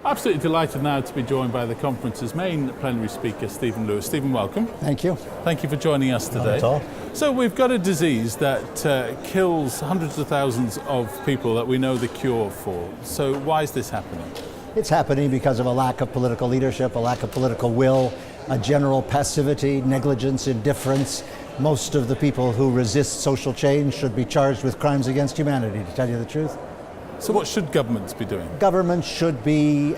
Absolutely delighted now to be joined by the conference's main plenary speaker, Stephen Lewis. Stephen, welcome. Thank you. Thank you for joining us today. Not at all. So we've got a disease that kills hundreds of thousands of people that we know the cure for. So why is this happening? It's happening because of a lack of political leadership, a lack of political will, a general passivity, negligence, indifference. Most of the people who resist social change should be charged with crimes against humanity, to tell you the truth. So what should governments be doing? Governments should be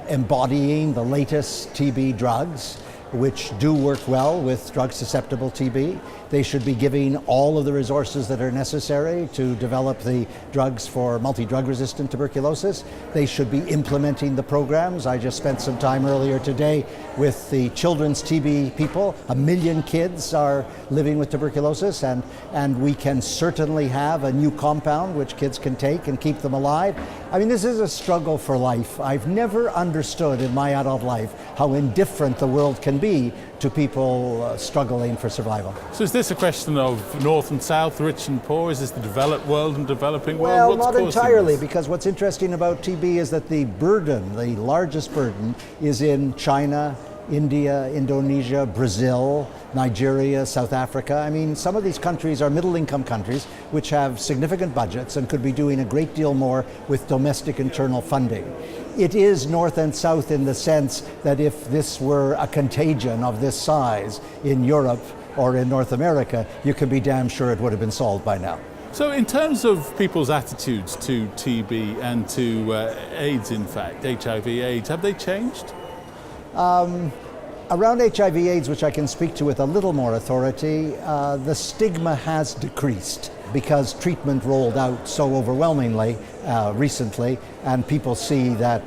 embodying the latest TB drugs, which do work well with drug-susceptible TB. They should be giving all of the resources that are necessary to develop the drugs for multi-drug resistant tuberculosis. They should be implementing the programs. I just spent some time earlier today with the children's TB people. 1 million kids are living with tuberculosis, and we can certainly have a new compound which kids can take and keep them alive. I mean, this is a struggle for life. I've never understood in my adult life how indifferent the world can be to people struggling for survival. So is this a question of north and south, rich and poor? Is this the developed world and developing world? Well, What's not entirely, this? because what's interesting about TB is that the burden, the largest burden, is in China, India, Indonesia, Brazil, Nigeria, South Africa. I mean, some of these countries are middle-income countries which have significant budgets and could be doing a great deal more with domestic internal funding. It is north and south in the sense that if this were a contagion of this size in Europe or in North America, you can be damn sure it would have been solved by now. So in terms of people's attitudes to TB and to AIDS, in fact, HIV/AIDS, have they changed? Around HIV/AIDS, which I can speak to with a little more authority, the stigma has decreased because treatment rolled out so overwhelmingly recently, and people see that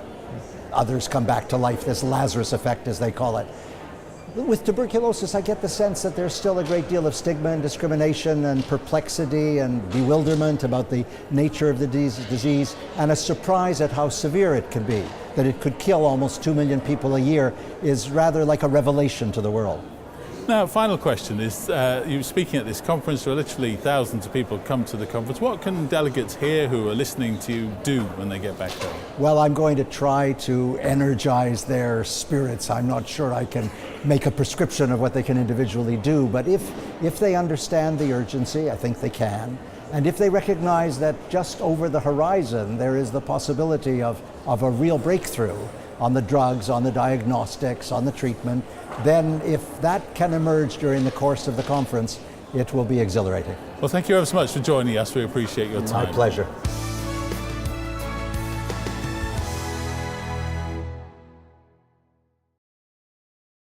others come back to life, this Lazarus effect as they call it. With tuberculosis, I get the sense that there's still a great deal of stigma and discrimination and perplexity and bewilderment about the nature of the disease, and a surprise at how severe it can be. That it could kill almost 2 million people a year is rather like a revelation to the world. Now, final question is, you're speaking at this conference where literally thousands of people come to the conference. What can delegates here who are listening to you do when they get back home? Well, I'm going to try to energize their spirits. I'm not sure I can make a prescription of what they can individually do, but if they understand the urgency, I think they can. And if they recognize that just over the horizon there is the possibility of a real breakthrough on the drugs, on the diagnostics, on the treatment, then if that can emerge during the course of the conference, it will be exhilarating. Well, thank you ever so much for joining us. We appreciate your time. My pleasure.